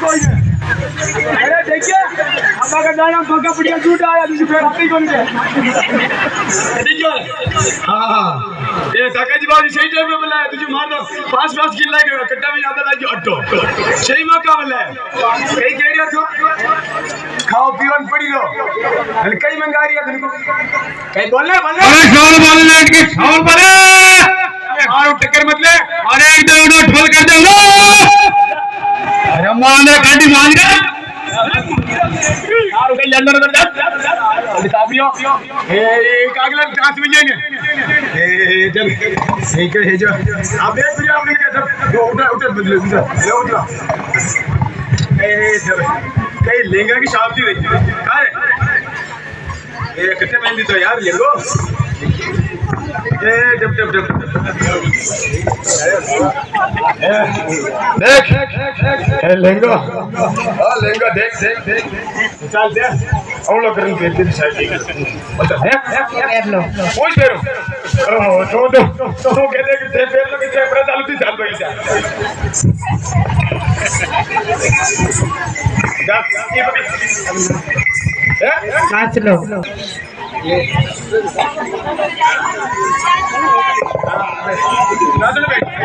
कोई नहीं। अरे देखिए अब अगर जाना भगा बढ़िया झूठ आया तुझे फिर आते ही कौन के ठीक है। हां ये काकाजी बाबू सही टाइम पे बुलाया तुझे मार दो 5 किलो लागे कट्टा में ज्यादा लागे अट्टो सही मौका बुलाया कई कह रहा तो खाओ पियो पड़ी लो हल कई मंगा रही है तुमको कई बोलने अरे शोर बोले लेट के शोर बोले और टक्कर मत ले अरे एक दो ठोल कर दे अरे माने गाड़ी मान गया यार उधर अंदर अंदर दिखाबियो ए कागला कांच में जाएंगे ए चल ठीक है जो आप देख फिर आपने क्या सब उधर उधर बदले ले उधर ए चल कई लहंगा की शॉप थी कहां है ए कितने महंगी तो यार ले लो ए जब जब जब देख ए लहंगा हां लहंगा देख देख देख चल दे हम लोग करेंगे तेरी साइड बता देख लो कोई फेरो ओ तो कहते कि ते फेर लगे ते पर चालू थी चाल भाई जा ये नाच लो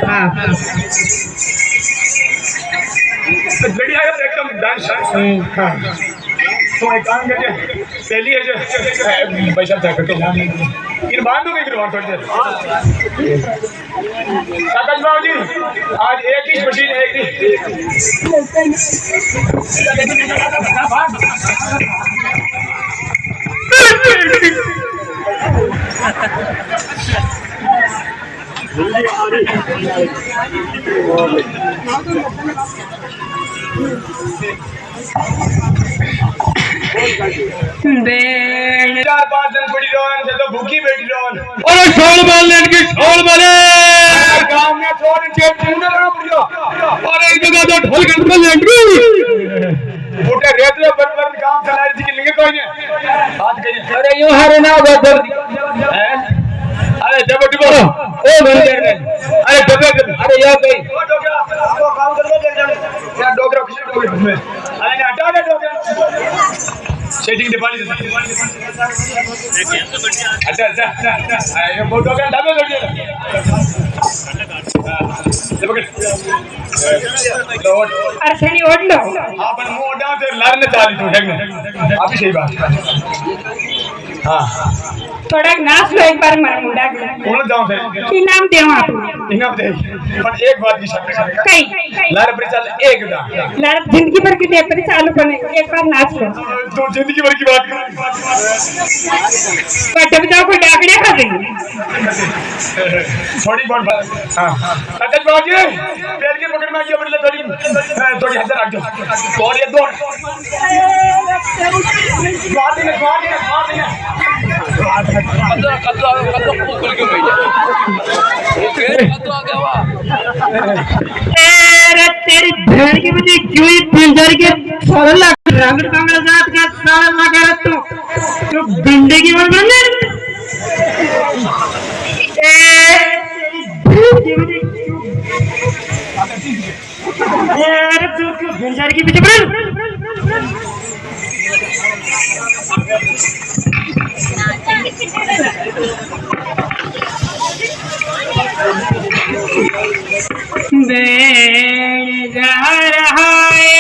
हाँ लड़ी आया एकदम डांस हाँ तो एक काम करके पहली है जो पैसा था करके इन बांधो नहीं करवा थोड़ी देर काकाजी बाबू जी आज एक ही मशीन है चार 5 दिन पड़ी रोन से तो भूखी बैठी रोन अरे शोर बोल लेट के शोर बोले गांव में छोड़ के पूना लगा पड़ियो अरे एक जगह तो ठोल कर लेट मोटे रेतले बन काम चला रही थी कि लिंगे कोई नहीं बात करी अरे यूं हरे ना बदर अरे जब डिबो ओ बंदर अरे डबे अरे यार गई ओ डोगरा वो काम कर लो जल्दी यार डोगरा कुछ में अरे हटा दे डोगरा सेटिंग दे पानी अच्छा ये वो डोगरा डबे कर दिया ये पकड़ अरे सही ओढ़ लो हां पर मुंह ओढ़ा फिर लड़ने चाली तू है अभी सही बात हां थोड़ा नाच लो एक बार मार मुंडा कौन जाऊं फिर इनाम देवा आपको इनाम दे पर एक बात की शर्त करेगा कई लड़ पर चल एक दा लड़ जिंदगी भर की दे पर चालू बने एक बार नाच लो तो जिंदगी भर की बात कर बट बजाओ कोई डाकड़िया खा देंगे थोड़ी बहुत हां काकाजी बाबू जी पेड़ के पकड़ में आइए मतलब थोड़ी हद रख दो और ये दो मार देना कद्दू पुकुल क्यों कद्दू आ गया तेरे तेरी भेड़ की मुझे क्यों ही पिंजर के सारा लग रंग कांगड़ा जात का सारा लगा तू बिंडे की बन बन तेरी भेड़ की मुझे क्यों यार तू क्यों पिंजर के पीछे बेड़ जा रहा है।